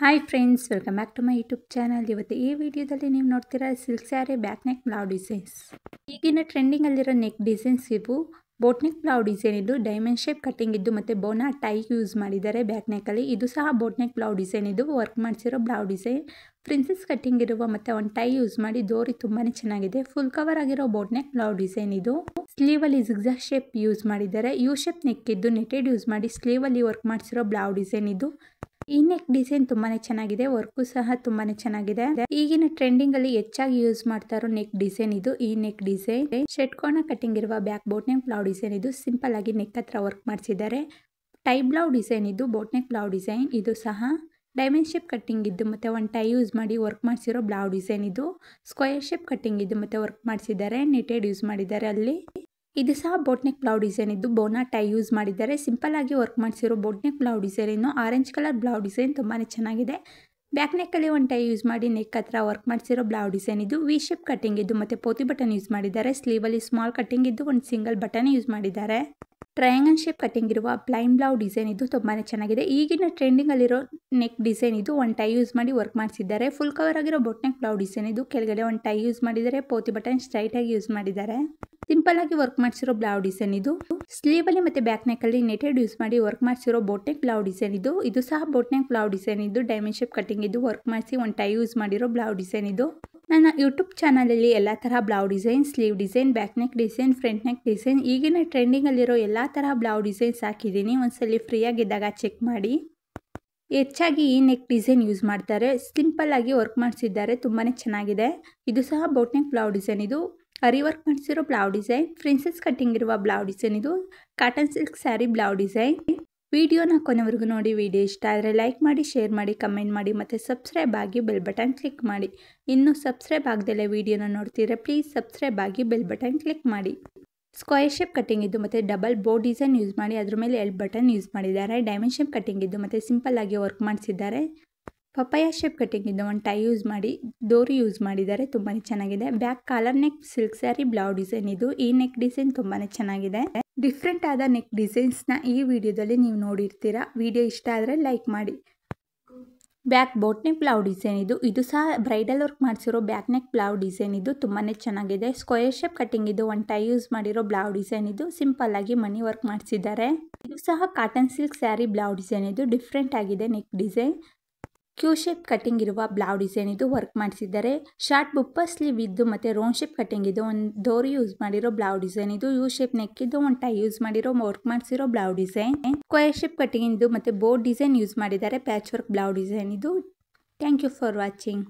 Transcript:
Hi friends, welcome back to my YouTube channel. ಇವತ್ತು ಈ ವಿಡಿಯೋದಲ್ಲಿ ನೀವು ನೋಡ್ತೀರಾ silk sari back neck blouse designs. ಈಗಿನ ಟ್ರೆಂಡಿಂಗಲ್ಲಿರೋ ನೆಕ್ ಡಿಸೈನ್ಸ್ ಇವು. ಬೋಟ್ ನೆಕ್ ಬ್ಲೌಸ್ ಡಿಸೈನ್ ಇದು ಡೈಮಂಡ್ ಶೇಪ್ ಕಟ್ಟಿಂಗ್ ಇದ್ದು ಮತ್ತು ಬೋನಾ ಟೈ ಯೂಸ್ ಮಾಡಿದ್ದಾರೆ ಬ್ಯಾಕ್ ನೆಕ್ಕಲ್ಲಿ. ಇದು ಸಹ ಬೋಟ್ ನೆಕ್ ಬ್ಲೌಸ್ ಡಿಸೈನ್ ಇದು ವರ್ಕ್ ಮಾಡಿಸಿರೋ ಬ್ಲೌಸ್ ಡಿಸೈನ್. ಪ್ರಿನ್ಸೆಸ್ ಕಟ್ಟಿಂಗ್ ಇರುವ ಮತ್ತು ಒಂದು ಟೈ ಯೂಸ್ ಮಾಡಿ ದೋರಿ ತುಂಬಾ ಚೆನ್ನಾಗಿದೆ. ಫುಲ್ ಕವರ್ ಆಗಿರೋ ಬೋಟ್ ನೆಕ್ ಬ್ಲೌಸ್ ಡಿಸೈನ್ ಇದು. ಸ್ಲೀವಲ್ಲಿ ಜಿಗ್ಜಾಗ್ ಶೇಪ್ ಯೂಸ್ ಮಾಡಿದ್ದಾರೆ. ಯು ಶೇಪ್ ನೆಕ್ ಇದ್ದು ನೆಟೆಡ್ ಯೂಸ್ ಮಾಡಿ ಸ್ಲೀವಲ್ಲಿ ವರ್ಕ್ ಮಾಡಿಸಿರೋ ಬ್ಲೌಸ್ ಡಿಸೈನ್ ಇದು. ಈ ನೆಕ್ ಡಿಸೈನ್ ತುಂಬಾನೇ ಚೆನ್ನಾಗಿದೆ, ವರ್ಕು ಸಹ ತುಂಬಾನೇ ಚೆನ್ನಾಗಿದೆ. ಈಗಿನ ಟ್ರೆಂಡಿಂಗ್ ಅಲ್ಲಿ ಹೆಚ್ಚಾಗಿ ಯೂಸ್ ಮಾಡ್ತಾ ಇರೋ ನೆಕ್ ಡಿಸೈನ್ ಇದು. ಈ ನೆಕ್ ಡಿಸೈನ್ ಷಟ್ಕೋನ ಕಟ್ಟಿಂಗ್ ಇರುವ back boat neck blouse design ಇದು. ಸಿಂಪಲ್ ಆಗಿ ನೆಕ್ ಹತ್ರ ವರ್ಕ್ ಮಾಡಿಸಿದ್ದಾರೆ. ಟೈ ಬ್ಲೌಸ್ ಡಿಸೈನ್ ಇದು ಬೋಟ್ ನೆಕ್ ಬ್ಲೌಸ್ ಡಿಸೈನ್. ಇದು ಸಹ ಡೈಮಂಡ್ ಶೇಪ್ ಕಟ್ಟಿಂಗ್ ಇದ್ದು ಮತ್ತೆ ಒಂದು ಟೈ ಯೂಸ್ ಮಾಡಿ ವರ್ಕ್ ಮಾಡಿಸಿರೋ ಬ್ಲೌಸ್ ಡಿಸೈನ್ ಇದು. ಸ್ಕ್ವೇರ್ ಶೇಪ್ ಕಟ್ಟಿಂಗ್ ಇದ್ದು ಮತ್ತೆ ವರ್ಕ್ ಮಾಡಿಸಿದ್ದಾರೆ, ನೆಟೆಡ್ ಯೂಸ್ ಮಾಡಿದ್ದಾರೆ ಅಲ್ಲಿ. ಇದು ಸಹ ಬೋಟ್ ನೆಕ್ ಬ್ಲೌಸ್ ಡಿಸೈನ್ ಇದ್ದು ಬೋನಾ ಟೈ ಯೂಸ್ ಮಾಡಿದ್ದಾರೆ. ಸಿಂಪಲ್ ಆಗಿ ವರ್ಕ್ ಮಾಡಿಸಿರೋ ಬೋಟ್ ನೆಕ್ ಬ್ಲೌಸ್ ಡಿಸೈನ್ ಇನ್ನು ಆರೆಂಜ್ ಕಲರ್ ಬ್ಲೌಸ್ ಡಿಸೈನ್ ತುಂಬಾನೇ ಚೆನ್ನಾಗಿದೆ. ಬ್ಯಾಕ್ ನೆಕ್ ಅಲ್ಲಿ ಒಂದು ಟೈ ಯೂಸ್ ಮಾಡಿ ನೆಕ್ ಹತ್ರ ವರ್ಕ್ ಮಾಡಿಸಿರೋ ಬ್ಲೌಸ್ ಡಿಸೈನ್ ಇದು. ವಿ ಶೇಪ್ ಕಟ್ಟಿಂಗ್ ಇದ್ದು ಮತ್ತೆ ಪೋತಿ ಬಟನ್ ಯೂಸ್ ಮಾಡಿದ್ದಾರೆ. ಸ್ಲೀವ್ ಅಲ್ಲಿ ಸ್ಮಾಲ್ ಕಟ್ಟಿಂಗ್ ಇದ್ದು ಒಂದು ಸಿಂಗಲ್ ಬಟನ್ ಯೂಸ್ ಮಾಡಿದ್ದಾರೆ. ಟ್ರಯಾಂಗಲ್ ಶೇಪ್ ಕಟ್ಟಿಂಗ್ ಇರುವ ಪ್ಲೈನ್ ಬ್ಲೌಸ್ ಡಿಸೈನ್ ಇದು ತುಂಬಾನೇ ಚೆನ್ನಾಗಿದೆ. ಈಗಿನ ಟ್ರೆಂಡಿಂಗ್ ಅಲ್ಲಿರೋ ನೆಕ್ ಡಿಸೈನ್ ಇದು. ಒಂದು ಟೈ ಯೂಸ್ ಮಾಡಿ ವರ್ಕ್ ಮಾಡಿಸಿದ್ದಾರೆ. ಫುಲ್ ಕವರ್ ಆಗಿರೋ ಬೋಟ್ ನೆಕ್ ಬ್ಲೌಸ್ ಡಿಸೈನ್ ಇದು. ಕೆಳಗಡೆ ಒಂದು ಟೈ ಯೂಸ್ ಮಾಡಿದ್ದಾರೆ, ಪೋತಿ ಬಟನ್ ಸ್ಟ್ರೈಟ್ ಆಗಿ ಯೂಸ್ ಮಾಡಿದ್ದಾರೆ. ಸಿಂಪಲ್ ಆಗಿ ವರ್ಕ್ ಮಾಡಿಸಿರೋ ಬ್ಲೌಸ್ ಡಿಸೈನ್ ಇದು. ಸ್ಲೀವ್ ಅಲ್ಲಿ ಮತ್ತೆ ಬ್ಯಾಕ್ ನೆಕ್ ಅಲ್ಲಿ ನೆಟೆಡ್ ಯೂಸ್ ಮಾಡಿ ವರ್ಕ್ ಮಾಡಿಸಿರೋ ಬೋಟ್ ನೆಕ್ ಬ್ಲೌಸ್ ಡಿಸೈನ್ ಇದು. ಇದು ಸಹ ಬೋಟ್ ನೆಕ್ ಬ್ಲೌಸ್ ಡಿಸೈನ್ ಇದು. ಡೈಮಂಡ್ ಶೇಪ್ ಕಟ್ಟಿಂಗ್ ಇದು ವರ್ಕ್ ಮಾಡಿಸಿ ಒಂದು ಟೈ ಯೂಸ್ ಮಾಡಿರೋ ಬ್ಲೌಸ್ ಡಿಸೈನ್ ಇದು. ನನ್ನ ಯೂಟ್ಯೂಬ್ ಚಾನಲಲ್ಲಿ ಎಲ್ಲ ತರಹ blouse design, sleeve design, back neck design, front neck design, ಈಗಿನ ಟ್ರೆಂಡಿಂಗ್ ಅಲ್ಲಿರೋ ಎಲ್ಲ ತರಹ ಬ್ಲೌಸ್ ಡಿಸೈನ್ಸ್ ಹಾಕಿದ್ದೀನಿ. ಒಂದ್ಸಲಿ ಫ್ರೀ ಆಗಿದ್ದಾಗ ಚೆಕ್ ಮಾಡಿ. ಹೆಚ್ಚಾಗಿ ಈ ನೆಕ್ ಡಿಸೈನ್ ಯೂಸ್ ಮಾಡ್ತಾರೆ. ಸಿಂಪಲ್ ಆಗಿ ವರ್ಕ್ ಮಾಡಿಸಿದ್ದಾರೆ, ತುಂಬಾನೇ ಚೆನ್ನಾಗಿದೆ. ಇದು ಸಹ ಬೋಟ್ ನೆಕ್ ಬ್ಲೌಸ್ ಡಿಸೈನ್ ಇದು. ಅರಿ ವರ್ಕ್ ಮಾಡಿಸಿರೋ ಬ್ಲೌಸ್ ಡಿಸೈನ್. ಪ್ರಿನ್ಸೆಸ್ ಕಟ್ಟಿಂಗ್ ಇರುವ ಬ್ಲೌಸ್ ಡಿಸೈನ್ ಇದು. Cotton silk sari blouse design. ವಿಡಿಯೋನ ಕೊನೆವರೆಗೂ ನೋಡಿ. ವಿಡಿಯೋ ಇಷ್ಟ ಆದರೆ ಲೈಕ್ ಮಾಡಿ, ಶೇರ್ ಮಾಡಿ, ಕಮೆಂಟ್ ಮಾಡಿ ಮತ್ತು ಸಬ್ಸ್ಕ್ರೈಬ್ ಆಗಿ ಬೆಲ್ ಬಟನ್ ಕ್ಲಿಕ್ ಮಾಡಿ. ಇನ್ನು ಸಬ್ಸ್ಕ್ರೈಬ್ ಆಗದಲ್ಲೇ ವಿಡಿಯೋನ ನೋಡ್ತೀರಾ ಪ್ಲೀಸ್ ಸಬ್ಸ್ಕ್ರೈಬ್ ಆಗಿ ಬೆಲ್ ಬಟನ್ ಕ್ಲಿಕ್ ಮಾಡಿ. ಸ್ಕ್ವೇರ್ ಶೇಪ್ ಕಟ್ಟಿಂಗ್ ಇದ್ದು ಮತ್ತು ಡಬಲ್ ಬೋ ಡಿಸೈನ್ ಯೂಸ್ ಮಾಡಿ ಅದ್ರ ಮೇಲೆ ಎಲ್ ಬಟನ್ ಯೂಸ್ ಮಾಡಿದ್ದಾರೆ. ಡೈಮಂಡ್ ಶೇಪ್ ಕಟ್ಟಿಂಗ್ ಇದ್ದು ಮತ್ತು ಸಿಂಪಲ್ ಆಗಿ ವರ್ಕ್ ಮಾಡಿಸಿದ್ದಾರೆ. ಪಪಾಯ ಶೇಪ್ ಕಟ್ಟಿಂಗ್ ಇದ್ದು ಒಂದು ಟೈ ಯೂಸ್ ಮಾಡಿ ಡೋರಿ ಯೂಸ್ ಮಾಡಿದ್ದಾರೆ, ತುಂಬಾ ಚೆನ್ನಾಗಿದೆ. Back collar neck silk sari blouse design ಇದು. ಈ ನೆಕ್ ಡಿಸೈನ್ ತುಂಬಾ ಚೆನ್ನಾಗಿದೆ. ಡಿಫ್ರೆಂಟ್ ಆದ ನೆಕ್ ಡಿಸೈನ್ಸ್ನ ಈ ವಿಡಿಯೋದಲ್ಲಿ ನೀವು ನೋಡಿರ್ತೀರಾ. ವಿಡಿಯೋ ಇಷ್ಟ ಆದರೆ ಲೈಕ್ ಮಾಡಿ. Back boat neck blouse design ಇದು. ಇದು ಸಹ ಬ್ರೈಡಲ್ ವರ್ಕ್ ಮಾಡಿಸಿರೋ ಬ್ಯಾಕ್ ನೆಕ್ ಬ್ಲೌಸ್ ಡಿಸೈನ್ ಇದು. ತುಂಬಾ ಚೆನ್ನಾಗಿದೆ. ಸ್ಕ್ವೇರ್ ಶೇಪ್ ಕಟ್ಟಿಂಗ್ ಇದು ಒಂದು ಟೈ ಯೂಸ್ ಮಾಡಿರೋ ಬ್ಲೌಸ್ ಡಿಸೈನ್ ಇದು. ಸಿಂಪಲ್ ಆಗಿ ಮನಿ ವರ್ಕ್ ಮಾಡಿಸಿದ್ದಾರೆ. ಇದು ಸಹ cotton silk sari blouse design ಇದು. ಡಿಫ್ರೆಂಟ್ ಆಗಿದೆ neck design. Q shape cutting ಇರುವ ಬ್ಲೌಸ್ ಡಿಸೈನ್ ಇದು ವರ್ಕ್ ಮಾಡಿಸಿದ್ದಾರೆ. ಶಾರ್ಟ್ ಬುಪ್ಪ ಸ್ಲೀವ್ ಇದ್ದು ಮತ್ತೆ ರೌಂಡ್ ಶೇಪ್ ಕಟ್ಟಿಂಗ್ ಇದು ಒಂದು ಡೋರಿ ಯೂಸ್ ಮಾಡಿರೋ ಬ್ಲೌಸ್ ಡಿಸೈನ್ ಇದು. ಯು ಶೇಪ್ ನೆಕ್ ಇದ್ದು ಒಂದು ಟೈ ಯೂಸ್ ಮಾಡಿರೋ ವರ್ಕ್ ಮಾಡಿಸಿರೋ blouse design. Square shape cutting ಇದು ಮತ್ತೆ ಬೋರ್ಡ್ ಡಿಸೈನ್ ಯೂಸ್ ಮಾಡಿದ್ದಾರೆ. ಪ್ಯಾಚ್ ವರ್ಕ್ ಬ್ಲೌಸ್ ಡಿಸೈನ್ ಇದು. Thank you for watching.